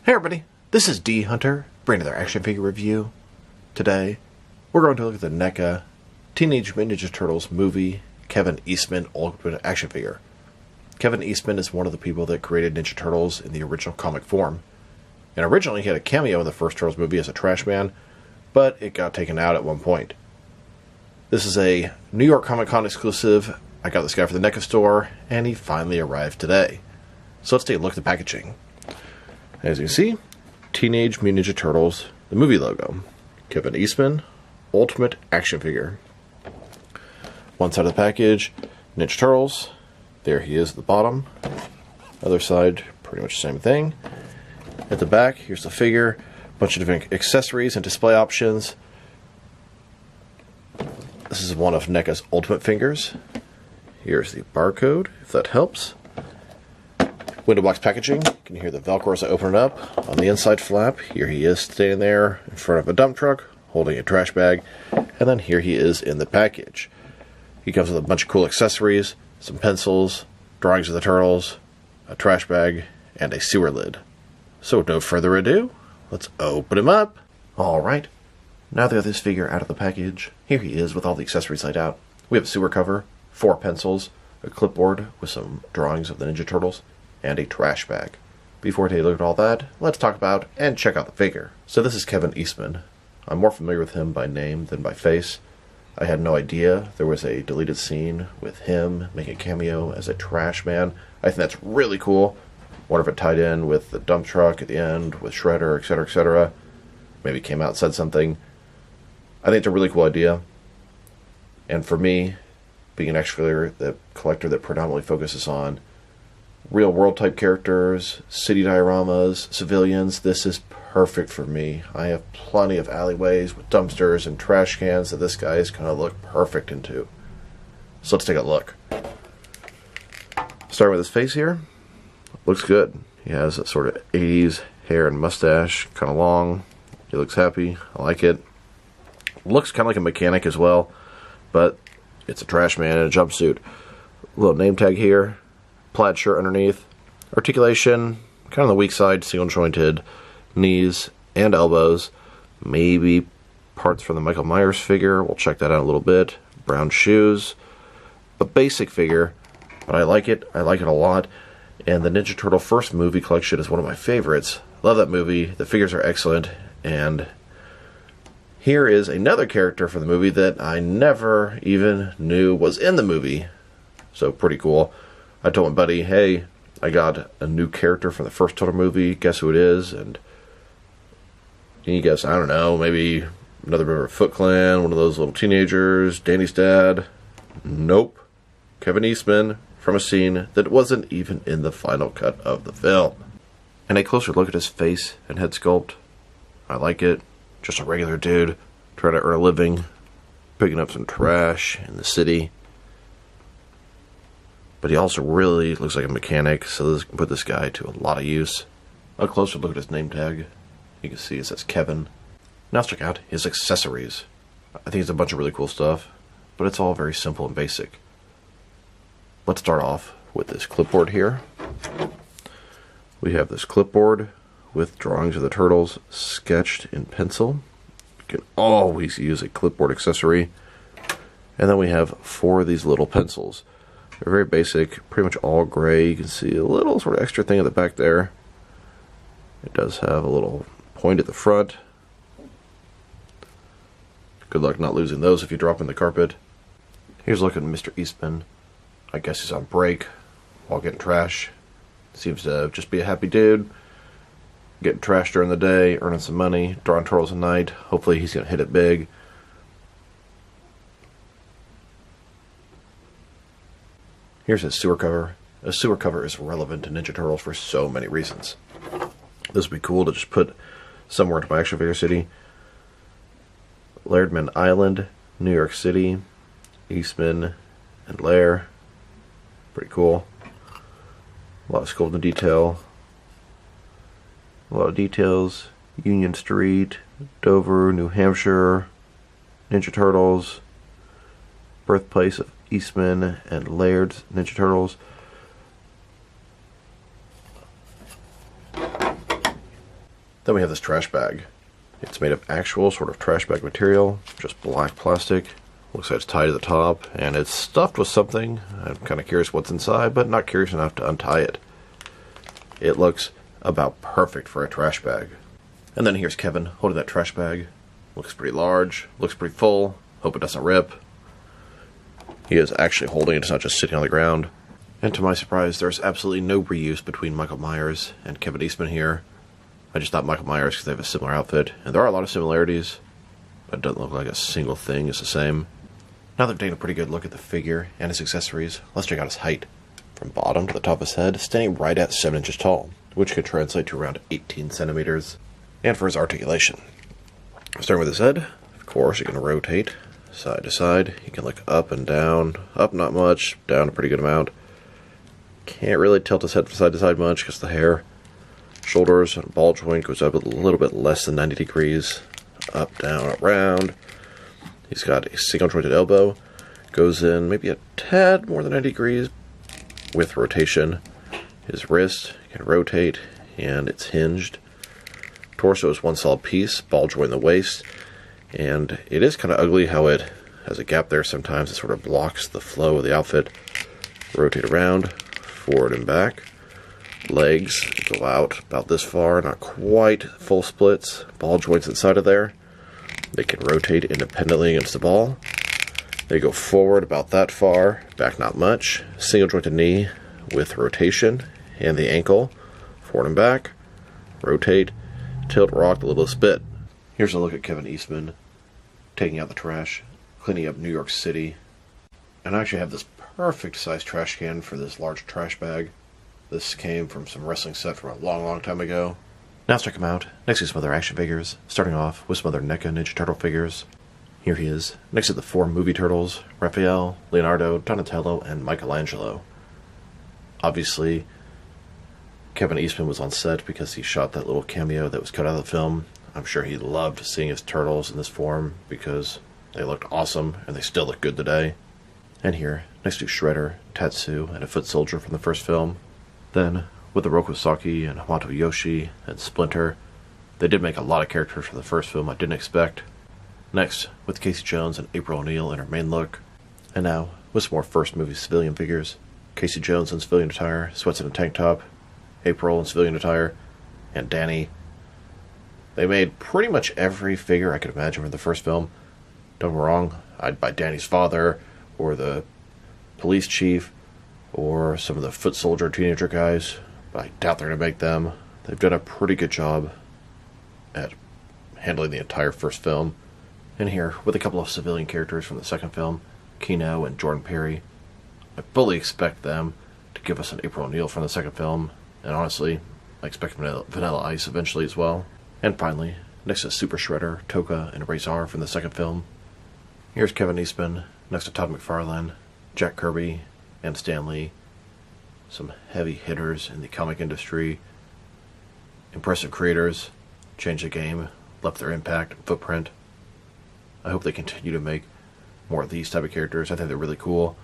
Hey everybody, this is D Hunter, bringing another action figure review. Today, we're going to look at the NECA Teenage Mutant Ninja Turtles movie Kevin Eastman Ultimate action figure. Kevin Eastman is one of the people that created Ninja Turtles in the original comic form. And originally he had a cameo in the first Turtles movie as a Trashman, but it got taken out at one point. This is a New York Comic Con exclusive. I got this guy for the NECA store, and he finally arrived today. So let's take a look at the packaging. As you can see, Teenage Mutant Ninja Turtles, the movie logo. Kevin Eastman, Ultimate Action Figure. One side of the package, Ninja Turtles. There he is at the bottom. Other side, pretty much the same thing. At the back, here's the figure. A bunch of different accessories and display options. This is one of NECA's Ultimate figures. Here's the barcode, if that helps. Window box packaging. You can hear the Velcro as I open it up. On the inside flap, here he is standing there in front of a dump truck, holding a trash bag. And then here he is in the package. He comes with a bunch of cool accessories, some pencils, drawings of the turtles, a trash bag, and a sewer lid. So with no further ado, let's open him up. Alright, now that I got this figure out of the package, here he is with all the accessories laid out. We have a sewer cover, 4 pencils, a clipboard with some drawings of the Ninja Turtles, and a trash bag. Before we take a look at all that, let's talk about and check out the figure. So this is Kevin Eastman. I'm more familiar with him by name than by face. I had no idea there was a deleted scene with him making a cameo as a trash man. I think that's really cool. Wonder if it tied in with the dump truck at the end, with Shredder, etc., etc. Maybe came out and said something. I think it's a really cool idea. And for me, being an action figure the collector that predominantly focuses on real world type characters, city dioramas, civilians, this is perfect for me. I have plenty of alleyways with dumpsters and trash cans that this guy is going to look perfect into. So let's take a look. Starting with his face here. Looks good. He has a sort of 80s hair and mustache, kind of long. He looks happy. I like it. Looks kind of like a mechanic as well, but it's a trash man in a jumpsuit. Little name tag here. Plaid shirt underneath. Articulation, kind of on the weak side, single jointed knees and elbows. Maybe parts from the Michael Myers figure. We'll check that out in a little bit. Brown shoes. A basic figure, but I like it. I like it a lot. And the Ninja Turtle first movie collection is one of my favorites. Love that movie. The figures are excellent. And here is another character from the movie that I never even knew was in the movie. So pretty cool. I told my buddy, hey, I got a new character from the first Turtle movie. Guess who it is? And he guessed, I don't know, maybe another member of Foot Clan, one of those little teenagers, Danny's dad. Nope. Kevin Eastman from a scene that wasn't even in the final cut of the film. And a closer look at his face and head sculpt. I like it. Just a regular dude trying to earn a living, picking up some trash in the city. But he also really looks like a mechanic, so this can put this guy to a lot of use. A closer look at his name tag. You can see it says Kevin. Now let's check out his accessories. I think it's a bunch of really cool stuff, but it's all very simple and basic. Let's start off with this clipboard here. We have this clipboard with drawings of the turtles sketched in pencil. You can always use a clipboard accessory. And then we have 4 of these little pencils. They're very basic, pretty much all gray. You can see a little sort of extra thing at the back there. It does have a little point at the front. Good luck not losing those if you drop in the carpet. Here's a look at Mr. Eastman. I guess he's on break while getting trash. Seems to just be a happy dude. Getting trash during the day, earning some money, drawing turtles at night. Hopefully he's going to hit it big. Here's his sewer cover. A sewer cover is relevant to Ninja Turtles for so many reasons. This would be cool to just put somewhere into my action figure city. Lairdman Island, New York City, Eastman, and Lair. Pretty cool. A lot of sculpting detail. A lot of details. Union Street, Dover, New Hampshire, Ninja Turtles, birthplace of Eastman and Laird's Ninja Turtles. Then we have this trash bag. It's made of actual sort of trash bag material, just black plastic. Looks like it's tied to the top, and it's stuffed with something. I'm kind of curious what's inside, but not curious enough to untie it. It looks about perfect for a trash bag. And then here's Kevin holding that trash bag. Looks pretty large, looks pretty full. Hope it doesn't rip. He is actually holding it, it's not just sitting on the ground. And to my surprise, there's absolutely no reuse between Michael Myers and Kevin Eastman here. I just thought Michael Myers because they have a similar outfit, and there are a lot of similarities, but it doesn't look like a single thing is the same. Now that we've taken a pretty good look at the figure and his accessories, let's check out his height. From bottom to the top of his head, standing right at 7 inches tall, which could translate to around 18 centimeters. And for his articulation. Starting with his head, of course, you can rotate side to side. You can look up and down. Up not much, down a pretty good amount. Can't really tilt his head from side to side much because the hair. Shoulders, ball joint goes up a little bit less than 90 degrees. Up, down, around. He's got a single jointed elbow. Goes in maybe a tad more than 90 degrees with rotation. His wrist can rotate and it's hinged. Torso is one solid piece, ball joint in the waist. And it is kind of ugly how it has a gap there sometimes. It sort of blocks the flow of the outfit. Rotate around, forward and back. Legs go out about this far, not quite full splits. Ball joints inside of there. They can rotate independently against the ball. They go forward about that far, back not much. Single jointed knee with rotation, and the ankle, forward and back. Rotate, tilt, rock the littlest bit. Here's a look at Kevin Eastman taking out the trash, cleaning up New York City. And I actually have this perfect sized trash can for this large trash bag. This came from some wrestling set from a long, long time ago. Now let's check him out. Next to some other action figures, starting off with some other NECA Ninja Turtle figures. Here he is, next to the 4 movie turtles, Raphael, Leonardo, Donatello, and Michelangelo. Obviously, Kevin Eastman was on set because he shot that little cameo that was cut out of the film. I'm sure he loved seeing his turtles in this form because they looked awesome and they still look good today. And here, next to Shredder, Tatsu, and a foot soldier from the first film. Then, with the Rokusaki and Hamato Yoshi and Splinter, they did make a lot of characters for the first film I didn't expect. Next, with Casey Jones and April O'Neil in her main look. And now, with some more first movie civilian figures. Casey Jones in civilian attire, sweats in a tank top. April in civilian attire, and Danny. They made pretty much every figure I could imagine from the first film. Don't get me wrong, I'd buy Danny's father, or the police chief, or some of the foot soldier teenager guys, but I doubt they're going to make them. They've done a pretty good job at handling the entire first film. And here, with a couple of civilian characters from the second film, Keno and Jordan Perry, I fully expect them to give us an April O'Neil from the second film, and honestly, I expect Vanilla Ice eventually as well. And finally, next to Super Shredder, Toka, and Razor from the second film, here's Kevin Eastman, next to Todd McFarlane, Jack Kirby, and Stan Lee. Some heavy hitters in the comic industry. Impressive creators, changed the game, left their impact and footprint. I hope they continue to make more of these type of characters. I think they're really cool.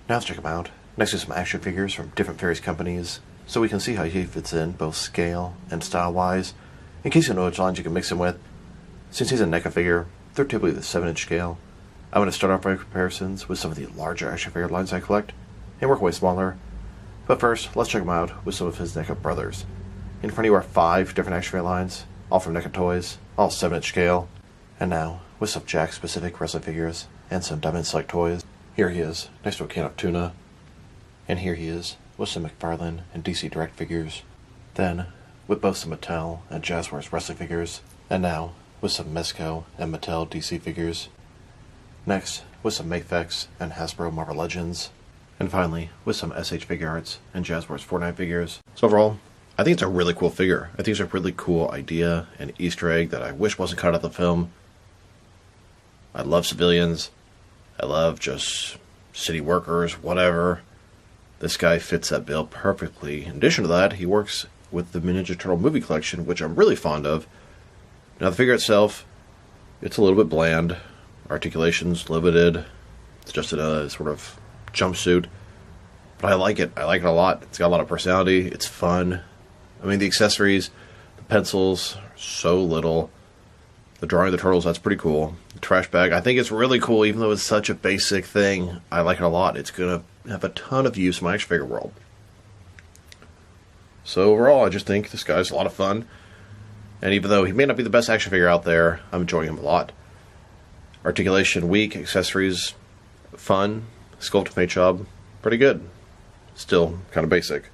Now let's check them out. Next to some action figures from different various companies, so we can see how he fits in both scale and style-wise. In case you know which lines you can mix him with, since he's a NECA figure, they're typically the 7-inch scale. I'm going to start off by comparisons with some of the larger action figure lines I collect, and work way smaller. But first, let's check him out with some of his NECA brothers. In front of you are 5 different action figure lines, all from NECA Toys, all 7-inch scale. And now, with some Jack-specific wrestling figures, and some Diamond Select toys. Here he is, next to a can of tuna. And here he is, with some McFarlane and DC Direct figures. Then, with both some Mattel and Jazzwares wrestling figures. And now, with some Mezco and Mattel DC figures. Next, with some Mafex and Hasbro Marvel Legends. And finally, with some SH Figure Arts and Jazzwares Fortnite figures. So overall, I think it's a really cool figure. I think it's a really cool idea and Easter egg that I wish wasn't cut out of the film. I love civilians. I love just city workers, whatever. This guy fits that bill perfectly. In addition to that, he works with the Ninja Turtle movie collection, which I'm really fond of. Now, the figure itself, it's a little bit bland. Articulation's limited. It's just in a sort of jumpsuit. But I like it. I like it a lot. It's got a lot of personality. It's fun. I mean, the accessories, the pencils, so little. The drawing of the turtles, that's pretty cool. The trash bag, I think it's really cool, even though it's such a basic thing. I like it a lot. It's going to have a ton of use in my action figure world. So overall, I just think this guy's a lot of fun. And even though he may not be the best action figure out there, I'm enjoying him a lot. Articulation weak, accessories fun, sculpt paint job pretty good. Still kind of basic.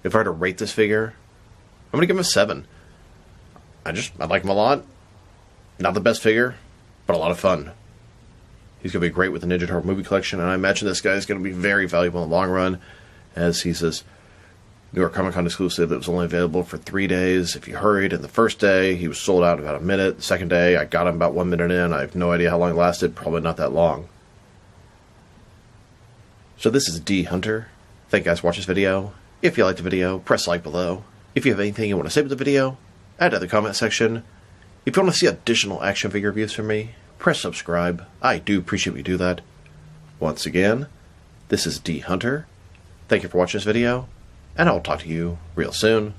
If I were to rate this figure, I'm going to give him a 7. I like him a lot. Not the best figure, but a lot of fun. He's going to be great with the Ninja Turtle movie collection, and I imagine this guy is going to be very valuable in the long run, as he's this New York Comic Con exclusive that was only available for 3 days. If you hurried, and the first day, he was sold out in about a minute. The second day, I got him about 1 minute in. I have no idea how long it lasted. Probably not that long. So this is D Hunter. Thank you guys for watching this video. If you liked the video, press like below. If you have anything you want to say about the video, add to the comment section. If you want to see additional action figure reviews from me, press subscribe. I do appreciate you do that. Once again, this is D Hunter. Thank you for watching this video, and I will talk to you real soon.